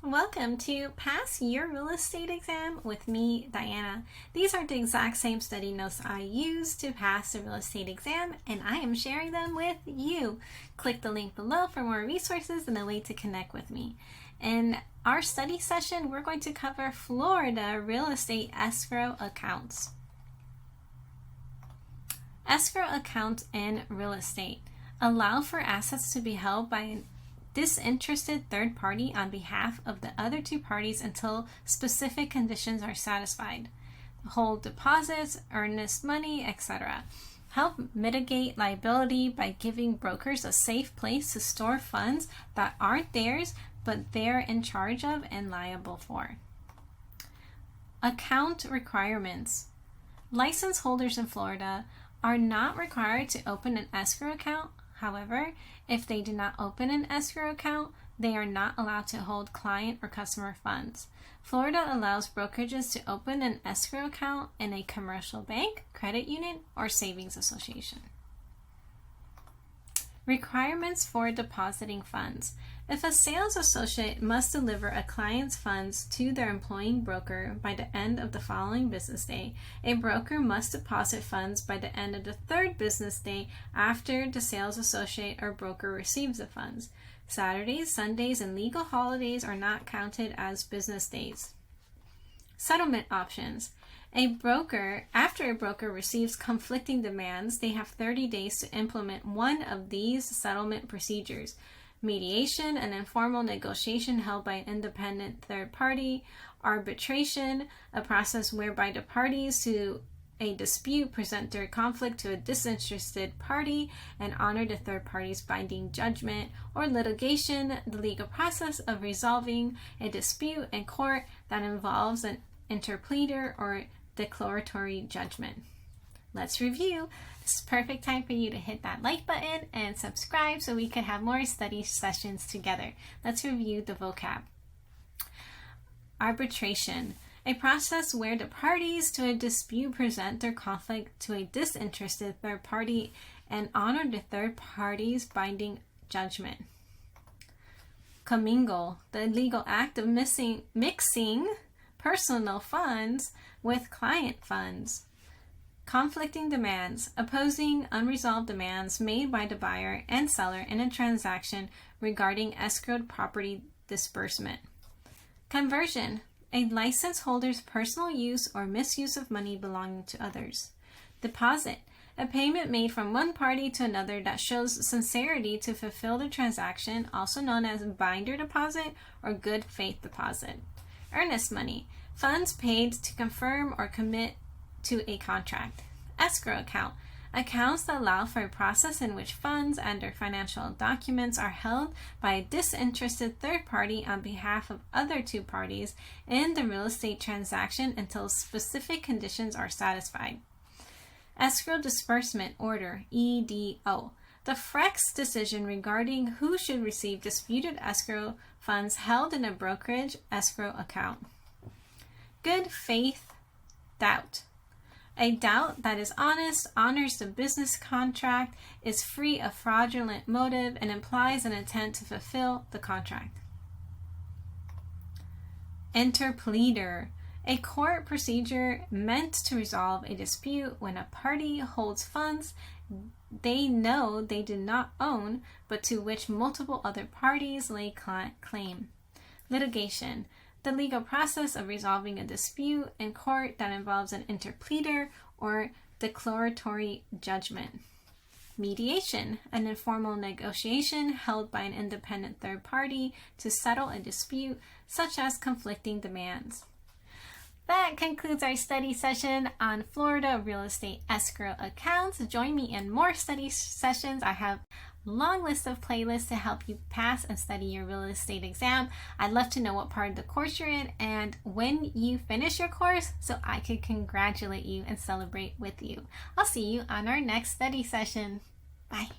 Welcome to Pass Your Real Estate Exam with me, Diana. These are the exact same study notes I used to pass the real estate exam, and I am sharing them with you. Click the link below for more resources and a way to connect with me. In our study session, we're going to cover Florida real estate escrow accounts. Escrow accounts in real estate allow for assets to be held by an disinterested third party on behalf of the other two parties until specific conditions are satisfied. Hold deposits, earnest money, etc. Help mitigate liability by giving brokers a safe place to store funds that aren't theirs but they're in charge of and liable for. Account requirements. License holders in Florida are not required to open an escrow account. However, if they do not open an escrow account, they are not allowed to hold client or customer funds. Florida allows brokerages to open an escrow account in a commercial bank, credit union, or savings association. Requirements for depositing funds. If a sales associate must deliver a client's funds to their employing broker by the end of the following business day, a broker must deposit funds by the end of the third business day after the sales associate or broker receives the funds. Saturdays, Sundays, and legal holidays are not counted as business days. Settlement options. After a broker receives conflicting demands, they have 30 days to implement one of these settlement procedures. Mediation, an informal negotiation held by an independent third party. Arbitration, a process whereby the parties to a dispute present their conflict to a disinterested party and honor the third party's binding judgment. Or litigation, the legal process of resolving a dispute in court that involves an interpleader or declaratory judgment. Let's review. This is perfect time for you to hit that like button and subscribe so we can have more study sessions together. Let's review the vocab. Arbitration, a process where the parties to a dispute present their conflict to a disinterested third party and honor the third party's binding judgment. Commingle, the illegal act of mixing personal funds with client funds. Conflicting demands, opposing unresolved demands made by the buyer and seller in a transaction regarding escrowed property disbursement. Conversion, a license holder's personal use or misuse of money belonging to others. Deposit, a payment made from one party to another that shows sincerity to fulfill the transaction, also known as binder deposit or good faith deposit. Earnest money, funds paid to confirm or commit to a contract. Escrow account, accounts that allow for a process in which funds and or financial documents are held by a disinterested third party on behalf of other two parties in the real estate transaction until specific conditions are satisfied. Escrow disbursement order, EDO, the FREX decision regarding who should receive disputed escrow funds held in a brokerage escrow account. Good faith doubt, a doubt that is honest, honors the business contract, is free of fraudulent motive, and implies an intent to fulfill the contract. Interpleader, a court procedure meant to resolve a dispute when a party holds funds they know they do not own, but to which multiple other parties lay claim. Litigation, the legal process of resolving a dispute in court that involves an interpleader or declaratory judgment. Mediation, an informal negotiation held by an independent third party to settle a dispute, such as conflicting demands. That concludes our study session on Florida real estate escrow accounts. Join me in more study sessions. I have a long list of playlists to help you pass and study your real estate exam. I'd love to know what part of the course you're in and when you finish your course so I could congratulate you and celebrate with you. I'll see you on our next study session. Bye.